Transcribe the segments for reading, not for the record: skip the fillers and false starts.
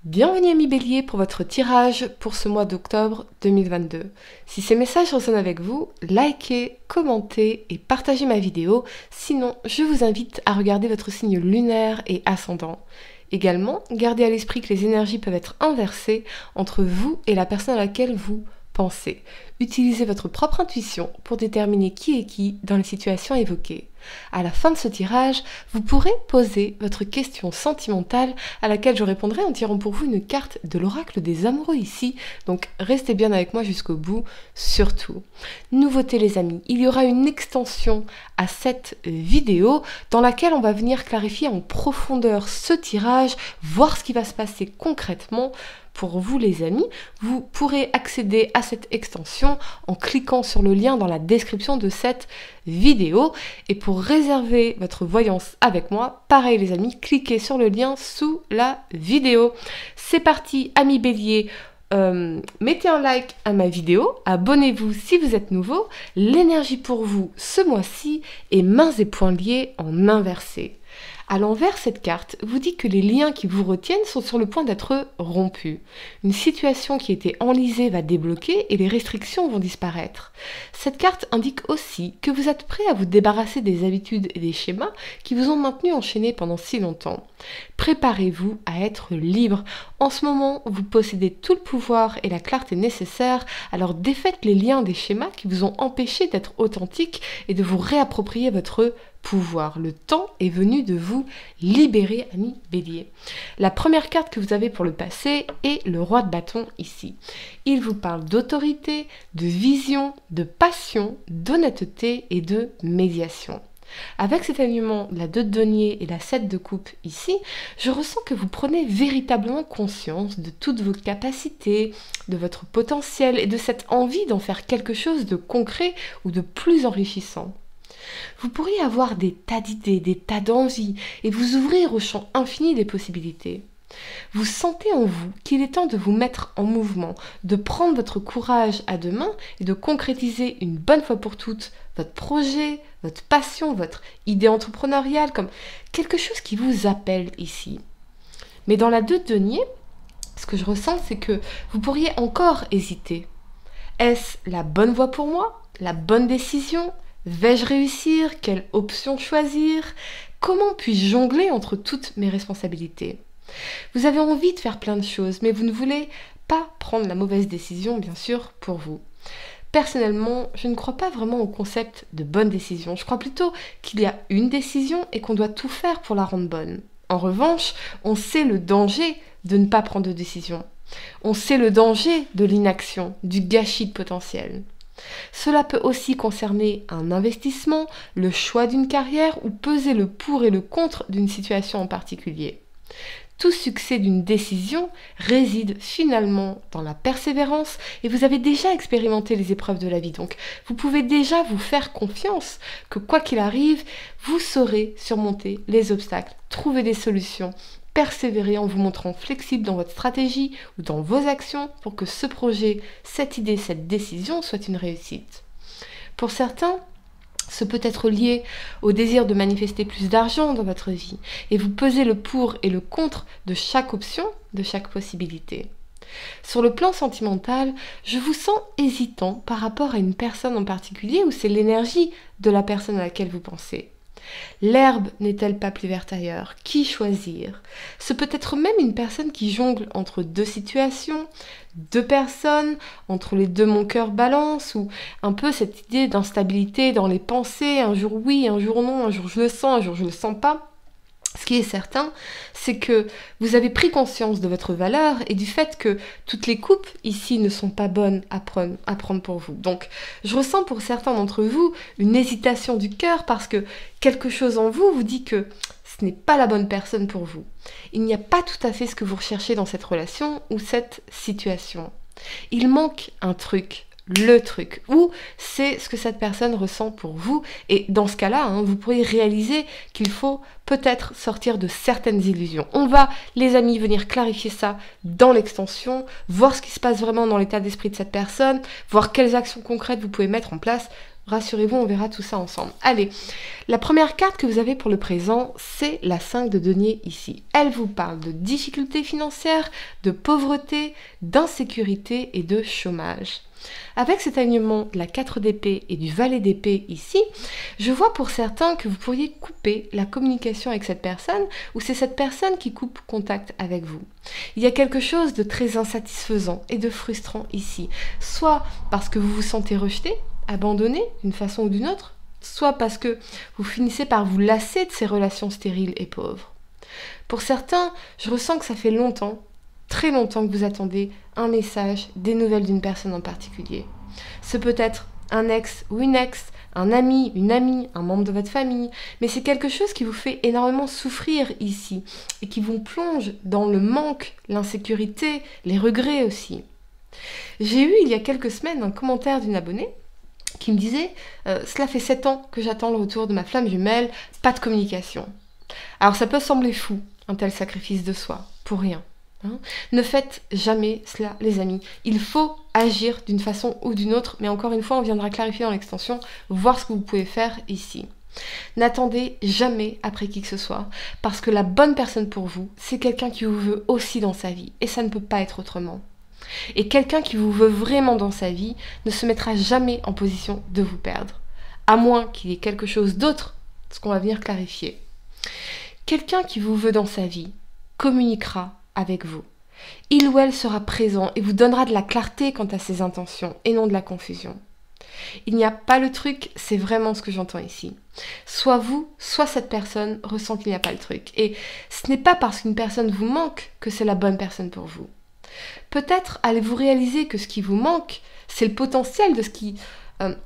Bienvenue amis Bélier pour votre tirage pour ce mois d'octobre 2022. Si ces messages résonnent avec vous, likez, commentez et partagez ma vidéo. Sinon, je vous invite à regarder votre signe lunaire et ascendant. Également, gardez à l'esprit que les énergies peuvent être inversées entre vous et la personne à laquelle vous pensez. Utilisez votre propre intuition pour déterminer qui est qui dans les situations évoquées. À la fin de ce tirage, vous pourrez poser votre question sentimentale à laquelle je répondrai en tirant pour vous une carte de l'oracle des amoureux ici. Donc restez bien avec moi jusqu'au bout, surtout. Nouveauté les amis, il y aura une extension à cette vidéo dans laquelle on va venir clarifier en profondeur ce tirage, voir ce qui va se passer concrètement. Pour vous les amis, vous pourrez accéder à cette extension en cliquant sur le lien dans la description de cette vidéo. Et pour réserver votre voyance avec moi, pareil les amis, cliquez sur le lien sous la vidéo. C'est parti amis Bélier, mettez un like à ma vidéo, abonnez-vous si vous êtes nouveau. L'énergie pour vous ce mois-ci est mains et poings liés en inversé. À l'envers, cette carte vous dit que les liens qui vous retiennent sont sur le point d'être rompus. Une situation qui était enlisée va débloquer et les restrictions vont disparaître. Cette carte indique aussi que vous êtes prêt à vous débarrasser des habitudes et des schémas qui vous ont maintenu enchaîné pendant si longtemps. Préparez-vous à être libre. En ce moment, vous possédez tout le pouvoir et la clarté nécessaire, alors défaites les liens des schémas qui vous ont empêché d'être authentique et de vous réapproprier votre pouvoir. Le temps est venu de vous libérer, amis Bélier. La première carte que vous avez pour le passé est le roi de bâton ici. Il vous parle d'autorité, de vision, de passion, d'honnêteté et de médiation. Avec cet alignement de la 2 de denier et la 7 de coupe ici, je ressens que vous prenez véritablement conscience de toutes vos capacités, de votre potentiel et de cette envie d'en faire quelque chose de concret ou de plus enrichissant. Vous pourriez avoir des tas d'idées, des tas d'envies et vous ouvrir au champ infini des possibilités. Vous sentez en vous qu'il est temps de vous mettre en mouvement, de prendre votre courage à deux mains et de concrétiser une bonne fois pour toutes votre projet, votre passion, votre idée entrepreneuriale comme quelque chose qui vous appelle ici. Mais dans la 2 de denier, ce que je ressens, c'est que vous pourriez encore hésiter. Est-ce la bonne voie pour moi? La bonne décision? Vais-je réussir? Quelle option choisir? Comment puis-je jongler entre toutes mes responsabilités? Vous avez envie de faire plein de choses, mais vous ne voulez pas prendre la mauvaise décision, bien sûr, pour vous. Personnellement, je ne crois pas vraiment au concept de bonne décision. Je crois plutôt qu'il y a une décision et qu'on doit tout faire pour la rendre bonne. En revanche, on sait le danger de ne pas prendre de décision. On sait le danger de l'inaction, du gâchis de potentiel. Cela peut aussi concerner un investissement, le choix d'une carrière ou peser le pour et le contre d'une situation en particulier. Tout succès d'une décision réside finalement dans la persévérance et vous avez déjà expérimenté les épreuves de la vie. Donc vous pouvez déjà vous faire confiance que quoi qu'il arrive, vous saurez surmonter les obstacles, trouver des solutions, persévérer en vous montrant flexible dans votre stratégie ou dans vos actions pour que ce projet, cette idée, cette décision soit une réussite. Pour certains, ce peut être lié au désir de manifester plus d'argent dans votre vie et vous pesez le pour et le contre de chaque option, de chaque possibilité. Sur le plan sentimental, je vous sens hésitant par rapport à une personne en particulier ou c'est l'énergie de la personne à laquelle vous pensez. L'herbe n'est-elle pas plus verte ailleurs? Qui choisir? Ce peut être même une personne qui jongle entre deux situations, deux personnes, entre les deux mon cœur balance, ou un peu cette idée d'instabilité dans les pensées, un jour oui, un jour non, un jour je le sens, un jour je le sens pas. Ce qui est certain, c'est que vous avez pris conscience de votre valeur et du fait que toutes les coupes ici ne sont pas bonnes à prendre pour vous. Donc, je ressens pour certains d'entre vous une hésitation du cœur parce que quelque chose en vous vous dit que ce n'est pas la bonne personne pour vous. Il n'y a pas tout à fait ce que vous recherchez dans cette relation ou cette situation. Il manque un truc. Le truc, ou c'est ce que cette personne ressent pour vous, et dans ce cas-là, vous pourriez réaliser qu'il faut peut-être sortir de certaines illusions. On va, les amis, venir clarifier ça dans l'extension, voir ce qui se passe vraiment dans l'état d'esprit de cette personne, voir quelles actions concrètes vous pouvez mettre en place Rassurez-vous, on verra tout ça ensemble. Allez, la première carte que vous avez pour le présent, c'est la 5 de denier ici. Elle vous parle de difficultés financières, de pauvreté, d'insécurité et de chômage. Avec cet alignement de la 4 d'épée et du valet d'épée ici, je vois pour certains que vous pourriez couper la communication avec cette personne ou c'est cette personne qui coupe contact avec vous. Il y a quelque chose de très insatisfaisant et de frustrant ici, soit parce que vous vous sentez rejeté, abandonné d'une façon ou d'une autre, soit parce que vous finissez par vous lasser de ces relations stériles et pauvres. Pour certains, je ressens que ça fait longtemps, très longtemps que vous attendez un message, des nouvelles d'une personne en particulier. Ce peut être un ex ou une ex, un ami, une amie, un membre de votre famille, mais c'est quelque chose qui vous fait énormément souffrir ici et qui vous plonge dans le manque, l'insécurité, les regrets aussi. J'ai eu il y a quelques semaines un commentaire d'une abonnée qui me disait cela fait 7 ans que j'attends le retour de ma flamme jumelle, pas de communication. Alors ça peut sembler fou, un tel sacrifice de soi, pour rien. Ne faites jamais cela, les amis. Il faut agir d'une façon ou d'une autre, mais encore une fois, on viendra clarifier dans l'extension, voir ce que vous pouvez faire ici. N'attendez jamais après qui que ce soit, parce que la bonne personne pour vous, c'est quelqu'un qui vous veut aussi dans sa vie, et ça ne peut pas être autrement. Et quelqu'un qui vous veut vraiment dans sa vie ne se mettra jamais en position de vous perdre, à moins qu'il y ait quelque chose d'autre, ce qu'on va venir clarifier. Quelqu'un qui vous veut dans sa vie communiquera avec vous. Il ou elle sera présent et vous donnera de la clarté quant à ses intentions et non de la confusion. Il n'y a pas le truc, c'est vraiment ce que j'entends ici. Soit vous, soit cette personne ressent qu'il n'y a pas le truc. Et ce n'est pas parce qu'une personne vous manque que c'est la bonne personne pour vous. Peut-être allez-vous réaliser que ce qui vous manque, c'est le potentiel de ce qui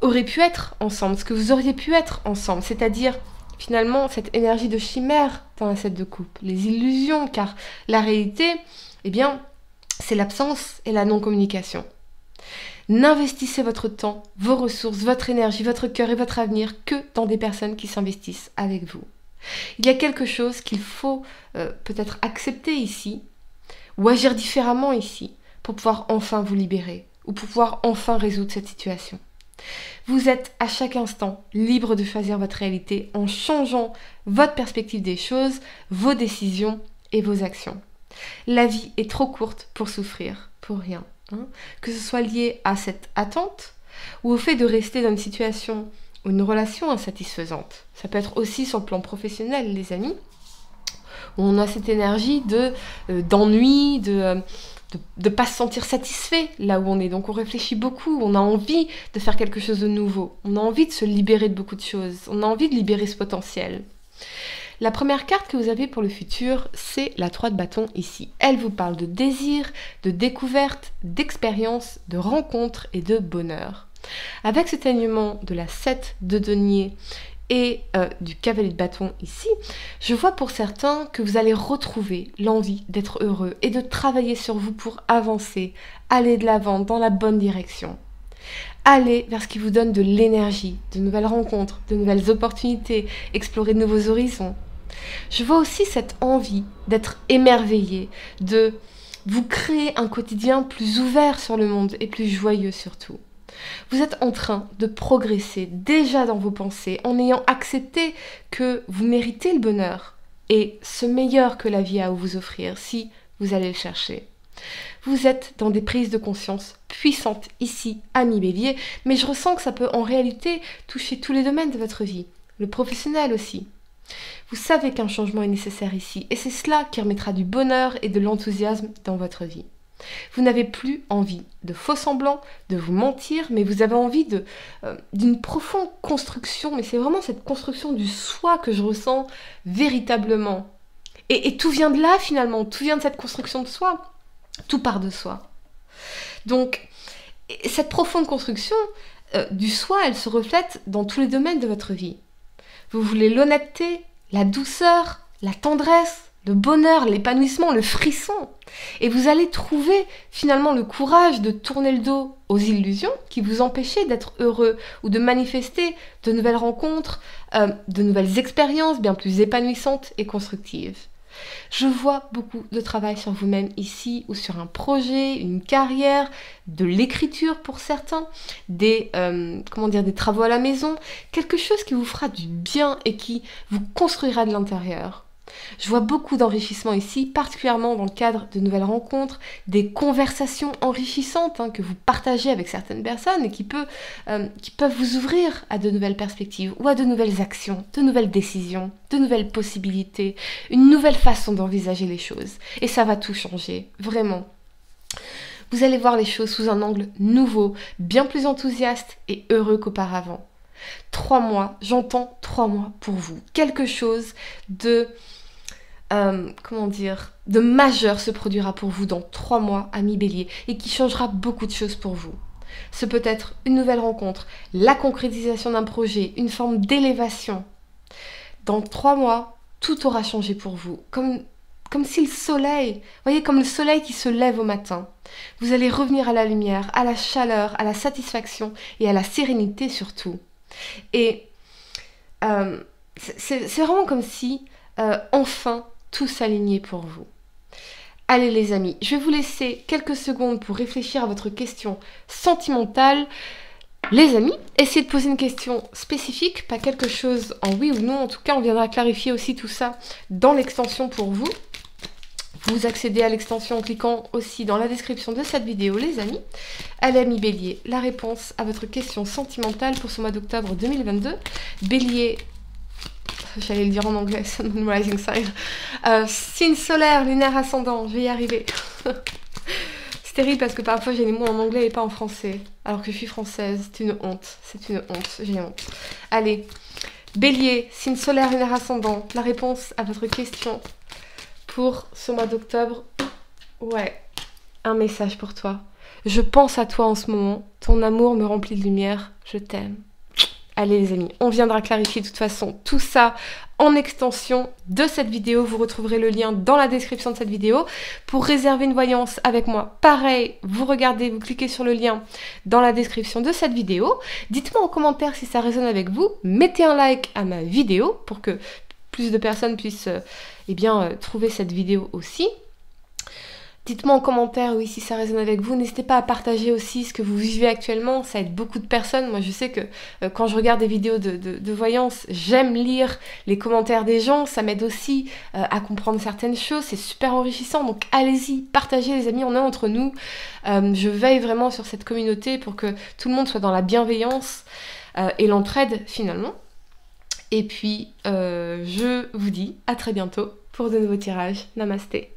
aurait pu être ensemble, ce que vous auriez pu être ensemble, c'est-à-dire finalement cette énergie de chimère dans la 7 de coupe, les illusions, car la réalité, eh bien, c'est l'absence et la non-communication. N'investissez votre temps, vos ressources, votre énergie, votre cœur et votre avenir que dans des personnes qui s'investissent avec vous. Il y a quelque chose qu'il faut peut-être accepter ici, ou agir différemment ici, pour pouvoir enfin vous libérer, ou pour pouvoir enfin résoudre cette situation. Vous êtes à chaque instant libre de choisir votre réalité en changeant votre perspective des choses, vos décisions et vos actions. La vie est trop courte pour souffrir, pour rien. Que ce soit lié à cette attente ou au fait de rester dans une situation ou une relation insatisfaisante. Ça peut être aussi sur le plan professionnel, les amis, où on a cette énergie d'ennui, de pas se sentir satisfait là où on est. Donc on réfléchit beaucoup, on a envie de faire quelque chose de nouveau, on a envie de se libérer de beaucoup de choses, on a envie de libérer ce potentiel. La première carte que vous avez pour le futur, c'est la 3 de bâton ici. Elle vous parle de désir, de découverte, d'expérience, de rencontre et de bonheur. Avec cet alignement de la 7 de denier et du cavalier de bâton ici, je vois pour certains que vous allez retrouver l'envie d'être heureux et de travailler sur vous pour avancer, aller de l'avant dans la bonne direction. Allez vers ce qui vous donne de l'énergie, de nouvelles rencontres, de nouvelles opportunités, explorer de nouveaux horizons. Je vois aussi cette envie d'être émerveillé, de vous créer un quotidien plus ouvert sur le monde et plus joyeux surtout. Vous êtes en train de progresser déjà dans vos pensées en ayant accepté que vous méritez le bonheur et ce meilleur que la vie a à vous offrir si vous allez le chercher. Vous êtes dans des prises de conscience puissantes ici, ami Bélier, mais je ressens que ça peut en réalité toucher tous les domaines de votre vie, le professionnel aussi. Vous savez qu'un changement est nécessaire ici et c'est cela qui remettra du bonheur et de l'enthousiasme dans votre vie. Vous n'avez plus envie de faux semblants, de vous mentir, mais vous avez envie d'une profonde construction, mais c'est vraiment cette construction du soi que je ressens véritablement. Et tout vient de là finalement, tout vient de cette construction de soi, tout part de soi. Donc, cette profonde construction du soi, elle se reflète dans tous les domaines de votre vie. Vous voulez l'honnêteté, la douceur, la tendresse, le bonheur, l'épanouissement, le frisson. Et vous allez trouver finalement le courage de tourner le dos aux illusions qui vous empêchaient d'être heureux ou de manifester de nouvelles rencontres, de nouvelles expériences bien plus épanouissantes et constructives. Je vois beaucoup de travail sur vous-même ici, ou sur un projet, une carrière, de l'écriture pour certains, des travaux à la maison, quelque chose qui vous fera du bien et qui vous construira de l'intérieur. Je vois beaucoup d'enrichissement ici, particulièrement dans le cadre de nouvelles rencontres, des conversations enrichissantes que vous partagez avec certaines personnes et qui peuvent vous ouvrir à de nouvelles perspectives ou à de nouvelles actions, de nouvelles décisions, de nouvelles possibilités, une nouvelle façon d'envisager les choses. Et ça va tout changer, vraiment. Vous allez voir les choses sous un angle nouveau, bien plus enthousiaste et heureux qu'auparavant. 3 mois, j'entends 3 mois pour vous. Quelque chose de de majeur se produira pour vous dans 3 mois, amis Bélier, et qui changera beaucoup de choses pour vous. Ce peut être une nouvelle rencontre, la concrétisation d'un projet, une forme d'élévation. Dans 3 mois, tout aura changé pour vous, comme si le soleil, voyez, comme le soleil qui se lève au matin. Vous allez revenir à la lumière, à la chaleur, à la satisfaction et à la sérénité surtout. Et c'est vraiment comme si, enfin, tout s'alignait pour vous. Allez les amis, je vais vous laisser quelques secondes pour réfléchir à votre question sentimentale. Les amis, essayez de poser une question spécifique, pas quelque chose en oui ou non. En tout cas, on viendra clarifier aussi tout ça dans l'extension pour vous. Vous accédez à l'extension en cliquant aussi dans la description de cette vidéo, les amis. Allez, amis Bélier, la réponse à votre question sentimentale pour ce mois d'octobre 2022. Bélier, j'allais le dire en anglais, Sun, Moon, Rising Sign. Signe solaire, lunaire, ascendant, je vais y arriver. C'est terrible parce que parfois j'ai les mots en anglais et pas en français, alors que je suis française. C'est une honte, j'ai honte. Allez, Bélier, signe solaire, lunaire, ascendant, la réponse à votre question pour ce mois d'octobre. Ouais, un message pour toi. Je pense à toi en ce moment, ton amour me remplit de lumière, je t'aime. Allez les amis, on viendra clarifier de toute façon tout ça en extension de cette vidéo. Vous retrouverez le lien dans la description de cette vidéo. Pour réserver une voyance avec moi, pareil, vous cliquez sur le lien dans la description de cette vidéo. Dites-moi en commentaire si ça résonne avec vous. Mettez un like à ma vidéo pour que plus de personnes puissent trouver cette vidéo aussi. Dites-moi en commentaire, oui, si ça résonne avec vous. N'hésitez pas à partager aussi ce que vous vivez actuellement. Ça aide beaucoup de personnes. Moi, je sais que quand je regarde des vidéos de voyance, j'aime lire les commentaires des gens. Ça m'aide aussi à comprendre certaines choses. C'est super enrichissant. Donc, allez-y, partagez, les amis. On est entre nous. Je veille vraiment sur cette communauté pour que tout le monde soit dans la bienveillance et l'entraide, finalement. Et puis, je vous dis à très bientôt pour de nouveaux tirages. Namasté.